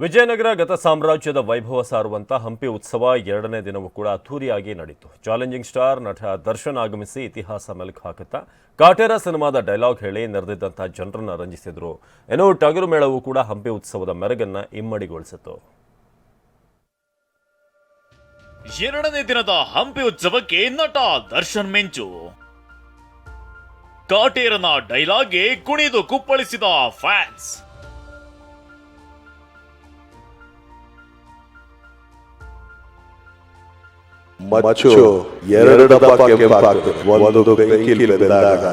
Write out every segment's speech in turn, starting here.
ವಿಜಯನಗರ ಗತ ಸಾಮ್ರಾಜ್ಯದ ವೈಭವ ಸಾರುವಂತ ಹಂಪಿ ಉತ್ಸವ ಎರಡನೇ ದಿನವೂ ಕೂಡ ಅದ್ದೂರಿಯಾಗಿ ನಡೆಯಿತು. ಚಾಲೆಂಜಿಂಗ್ ಸ್ಟಾರ್ ನಟ ದರ್ಶನ್ ಆಗಮಿಸಿ ಇತಿಹಾಸ ಮೆಲುಕು ಹಾಕುತ್ತಾ ಕಾಟೇರ ಸಿನಿಮಾದ ಡೈಲಾಗ್ ಹೇಳಿ ನೆರೆದಿದ್ದಂತಹ ಜನರನ್ನ ರಂಜಿಸಿದ್ರು. ಇನ್ನು ಟಗರು ಮೇಳವೂ ಕೂಡ ಹಂಪಿ ಉತ್ಸವದ ಮೆರುಗನ್ನ ಇಮ್ಮಡಿಗೊಳಿಸಿತು. ಎರಡನೇ ದಿನದ ಹಂಪಿ ಉತ್ಸವಕ್ಕೆ ನಟ ದರ್ಶನ್ ಮಿಂಚು. ಕಾಟೇರನ ಡೈಲಾಗ್ಗೆ ಕುಣಿದು ಕುಪ್ಪಳಿಸಿದ ಫ್ಯಾನ್ಸ್. ಮಚ್ಚು ಎರಡು ಡಬ್ಬ ಕೆಂಪಾಗ್ತದೆ, ಒಂದು ಬೆಂಕಿಲಿ ಬೆಂದಾಗ.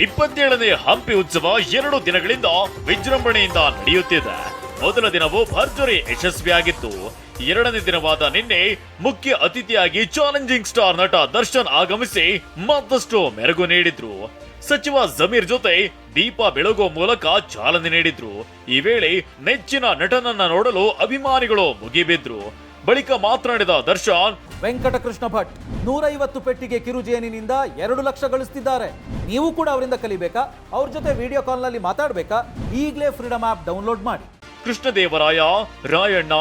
ಇಪ್ಪತ್ತೇಳನೇ ಹಂಪಿ ಉತ್ಸವ 2 ದಿನಗಳಿಂದ ವಿಜೃಂಭಣೆಯಿಂದ ನಡೆಯುತ್ತಿದೆ. ಮೊದಲ ದಿನವೂ ಭರ್ಜರಿ ಯಶಸ್ವಿಯಾಗಿತ್ತು. ಎರಡನೇ ದಿನವಾದ ನಿನ್ನೆ ಮುಖ್ಯ ಅತಿಥಿಯಾಗಿ ಚಾಲೆಂಜಿಂಗ್ ಸ್ಟಾರ್ ನಟ ದರ್ಶನ್ ಆಗಮಿಸಿ ಮತ್ತಷ್ಟು ಮೆರುಗು ನೀಡಿದ್ರು. ಸಚಿವ ಜಮೀರ್ ಜೊತೆ ದೀಪ ಬೆಳಗುವ ಮೂಲಕ ಚಾಲನೆ ನೀಡಿದ್ರು. ಈ ವೇಳೆ ನೆಚ್ಚಿನ ನಟನನ್ನ ನೋಡಲು ಅಭಿಮಾನಿಗಳು ಮುಗಿಬಿದ್ರು. ಬಳಿಕ ಮಾತನಾಡಿದ ದರ್ಶನ್, ವೆಂಕಟಕೃಷ್ಣ ಭಟ್ 150 ಪೆಟ್ಟಿಗೆ ಕಿರುಜೇನಿನಿಂದ 2 ಲಕ್ಷ ಗಳಿಸ್ತಿದ್ದಾರೆ. ನೀವು ಕೂಡ ಅವರಿಂದ ಕಲಿಬೇಕಾ? ಅವ್ರ ಜೊತೆ ವಿಡಿಯೋ ಕಾಲ್ ನಲ್ಲಿ ಮಾತಾಡಬೇಕಾ? ಈಗಲೇ ಫ್ರೀಡಮ್ ಆಪ್ ಡೌನ್ಲೋಡ್ ಮಾಡಿ. ಕೃಷ್ಣದೇವರಾಯ, ರಾಯಣ್ಣ,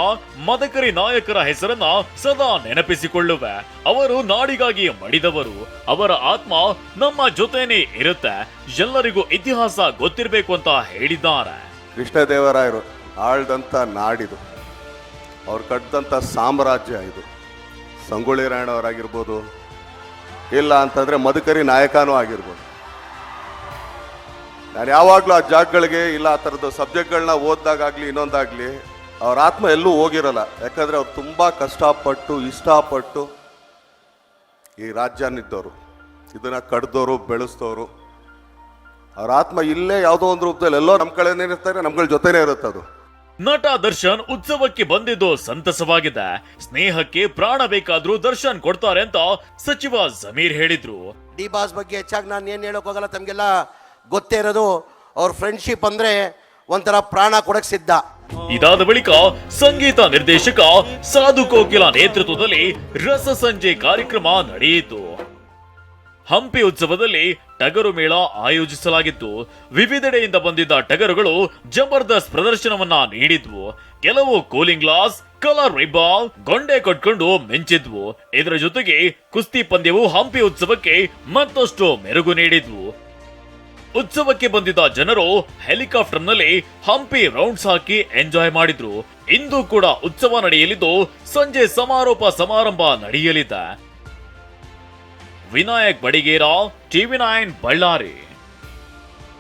ಮದಕರಿ ನಾಯಕರ ಹೆಸರನ್ನ ಸದಾ ನೆನಪಿಸಿಕೊಳ್ಳುವೆ. ಅವರು ನಾಡಿಗಾಗಿ ಮಡಿದವರು. ಅವರ ಆತ್ಮ ನಮ್ಮ ಜೊತೆನೇ ಇರುತ್ತೆ. ಎಲ್ಲರಿಗೂ ಇತಿಹಾಸ ಗೊತ್ತಿರಬೇಕು ಅಂತ ಹೇಳಿದ್ದಾರೆ. ಕೃಷ್ಣದೇವರಾಯರು ಆಳ್ದಂತ ನಾಡಿದು, ಅವ್ರು ಕಟ್ಟಿದಂಥ ಸಾಮ್ರಾಜ್ಯ ಇದು. ಸಂಗೊಳ್ಳಿ ರಾಯಣ್ಣವರಾಗಿರ್ಬೋದು, ಇಲ್ಲ ಅಂತಂದ್ರೆ ಮದಕರಿ ನಾಯಕನೂ ಆಗಿರ್ಬೋದು. ನಾನು ಯಾವಾಗಲೂ ಆ ಜಾಗಗಳಿಗೆ ಇಲ್ಲ ಆ ಥರದ್ದು ಸಬ್ಜೆಕ್ಟ್ಗಳನ್ನ ಓದಿದಾಗಲಿ ಇನ್ನೊಂದಾಗಲಿ ಅವ್ರ ಆತ್ಮ ಎಲ್ಲೂ ಹೋಗಿರಲ್ಲ. ಯಾಕಂದರೆ ಅವ್ರು ತುಂಬ ಕಷ್ಟಪಟ್ಟು ಇಷ್ಟಪಟ್ಟು ಈ ರಾಜ್ಯನಿದ್ದವರು, ಇದನ್ನು ಕಡ್ದವರು ಬೆಳೆಸ್ತವರು. ಅವ್ರ ಆತ್ಮ ಇಲ್ಲೇ ಯಾವುದೋ ಒಂದು ರೂಪದಲ್ಲಿ ಎಲ್ಲೋ ನಮ್ಮ ಕಡೆನೇ ಇರ್ತಾರೆ, ನಮ್ಗಳ ಜೊತೆನೇ ಇರುತ್ತೆ ಅದು. ನಟ ದರ್ಶನ್ ಉತ್ಸವಕ್ಕೆ ಬಂದಿದ್ದು ಸಂತಸವಾಗಿದೆ. ಸ್ನೇಹಕ್ಕೆ ಪ್ರಾಣ ಬೇಕಾದ್ರೂ ದರ್ಶನ್ ಕೊಡ್ತಾರೆ ಅಂತ ಸಚಿವ ಜಮೀರ್ ಹೇಳಿದ್ರು. ಡಿ ಬಾಸ್ ಬಗ್ಗೆ ಹೆಚ್ಚಾಗಿ ನಾನು ಏನು ಹೇಳೋಕೆ ಹೋಗಲ್ಲ, ತಮಗೆಲ್ಲ ಗೊತ್ತೇ ಇರೋದು. ಅವ್ರ ಫ್ರೆಂಡ್ಶಿಪ್ ಅಂದ್ರೆ ಒಂಥರ ಪ್ರಾಣ ಕೊಡಕ್ ಸಿದ್ಧ. ಇದಾದ ಬಳಿಕ ಸಂಗೀತ ನಿರ್ದೇಶಕ ಸಾಧು ಕೋಕಿಲ ನೇತೃತ್ವದಲ್ಲಿ ರಸ ಸಂಜೆ ಕಾರ್ಯಕ್ರಮ ನಡೆಯಿತು. ಹಂಪಿ ಉತ್ಸವದಲ್ಲಿ ಟಗರು ಮೇಳ ಆಯೋಜಿಸಲಾಗಿತ್ತು. ವಿವಿಧೆಡೆಯಿಂದ ಬಂದಿದ್ದ ಟಗರುಗಳು ಜಬರ್ದಸ್ತ್ ಪ್ರದರ್ಶನವನ್ನ ನೀಡಿದ್ವು. ಕೆಲವು ಕೂಲಿಂಗ್ ಗ್ಲಾಸ್, ಕಲರ್ ರಿಬ್ಬನ್, ಗೊಂಡೆ ಕಟ್ಕೊಂಡು ಮಿಂಚಿದ್ವು. ಇದರ ಜೊತೆಗೆ ಕುಸ್ತಿ ಪಂದ್ಯವು ಹಂಪಿ ಉತ್ಸವಕ್ಕೆ ಮತ್ತಷ್ಟು ಮೆರುಗು ನೀಡಿದ್ವು. ಉತ್ಸವಕ್ಕೆ ಬಂದಿದ್ದ ಜನರು ಹೆಲಿಕಾಪ್ಟರ್ ನಲ್ಲಿ ಹಂಪಿ ರೌಂಡ್ಸ್ ಹಾಕಿ ಎಂಜಾಯ್ ಮಾಡಿದ್ರು. ಇಂದು ಕೂಡ ಉತ್ಸವ ನಡೆಯಲಿದ್ದು ಸಂಜೆ ಸಮಾರೋಪ ಸಮಾರಂಭ ನಡೆಯಲಿದೆ. ವಿನಾಯಕ್ ಬಡಿಗೇರ, TV9 ಬಳ್ಳಾರಿ.